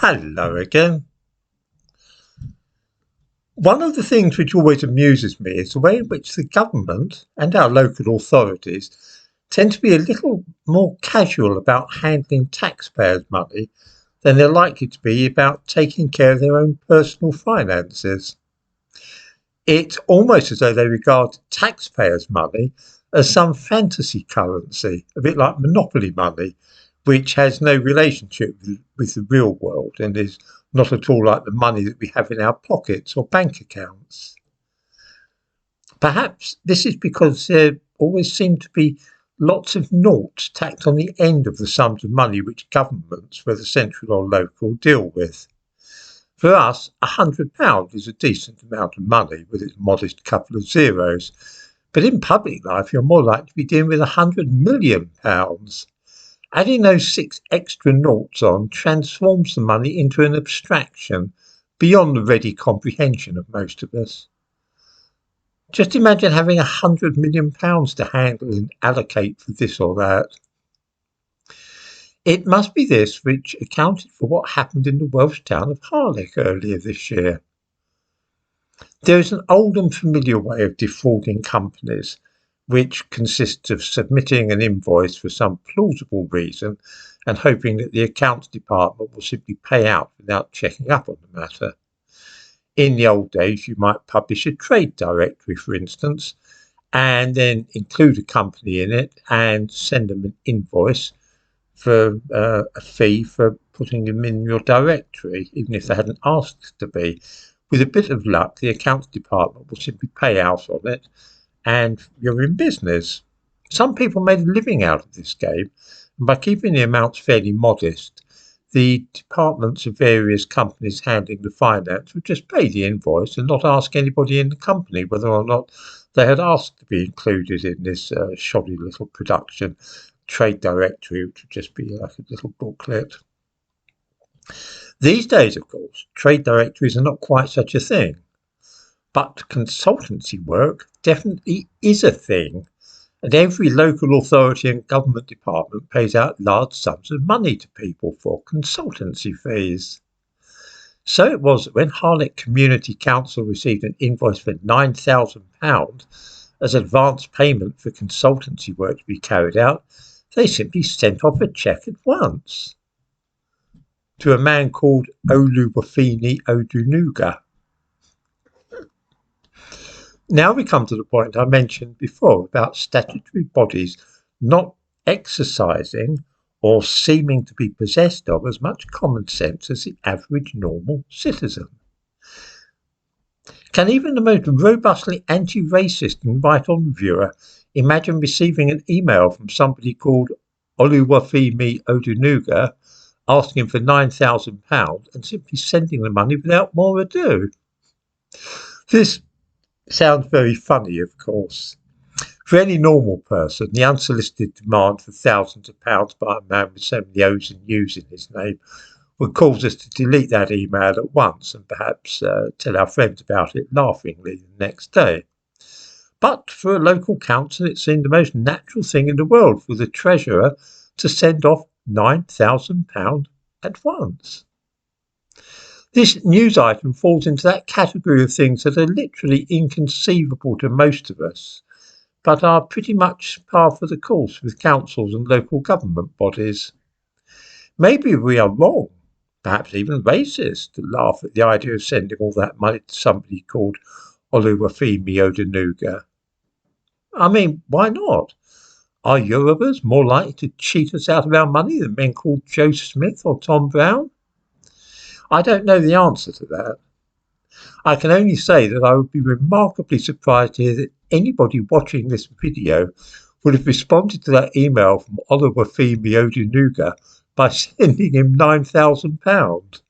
Hello again. One of the things which always amuses me is the way in which the government and our local authorities tend to be a little more casual about handling taxpayers' money than they're likely to be about taking care of their own personal finances. It's almost as though they regard taxpayers' money as some fantasy currency, a bit like monopoly money, which has no relationship with the real world and is not at all like the money that we have in our pockets or bank accounts. Perhaps this is because there always seem to be lots of noughts tacked on the end of the sums of money which governments, whether central or local, deal with. For us, £100 is a decent amount of money with its modest couple of zeros, but in public life you're more likely to be dealing with £100 million. Adding those 6 extra noughts on transforms the money into an abstraction beyond the ready comprehension of most of us. Just imagine having £100 million to handle and allocate for this or that. It must be this which accounted for what happened in the Welsh town of Harlech earlier this year. There is an old and familiar way of defrauding companies, which consists of submitting an invoice for some plausible reason and hoping that the accounts department will simply pay out without checking up on the matter. In the old days, you might publish a trade directory, for instance, and then include a company in it and send them an invoice for a fee for putting them in your directory, even if they hadn't asked to be. With a bit of luck, the accounts department will simply pay out on it and you're in business. Some people made a living out of this game, and by keeping the amounts fairly modest, the departments of various companies handling the finance would just pay the invoice and not ask anybody in the company whether or not they had asked to be included in this shoddy little production trade directory, which would just be like a little booklet. These days, of course, trade directories are not quite such a thing, but consultancy work definitely is a thing, and every local authority and government department pays out large sums of money to people for consultancy fees. So it was that when Harlech Community Council received an invoice for £9,000 as advance payment for consultancy work to be carried out, they simply sent off a cheque at once to a man called Oluwafemi Odunuga. Now we come to the point I mentioned before about statutory bodies not exercising or seeming to be possessed of as much common sense as the average normal citizen. Can even the most robustly anti-racist and right-on viewer imagine receiving an email from somebody called Oluwafemi Odunuga asking for £9,000 and simply sending the money without more ado? This sounds very funny, of course. For any normal person, the unsolicited demand for thousands of pounds by a man with so many O's and U's in his name would cause us to delete that email at once and perhaps tell our friends about it laughingly the next day. But for a local council, it seemed the most natural thing in the world for the treasurer to send off £9,000 at once. This news item falls into that category of things that are literally inconceivable to most of us, but are pretty much par for the course with councils and local government bodies. Maybe we are wrong, perhaps even racist, to laugh at the idea of sending all that money to somebody called Oluwafemi Odunuga. I mean, why not? Are Yorubas more likely to cheat us out of our money than men called Joe Smith or Tom Brown? I don't know the answer to that. I can only say that I would be remarkably surprised to hear that anybody watching this video would have responded to that email from Oluwafemi Odunuga by sending him £9,000.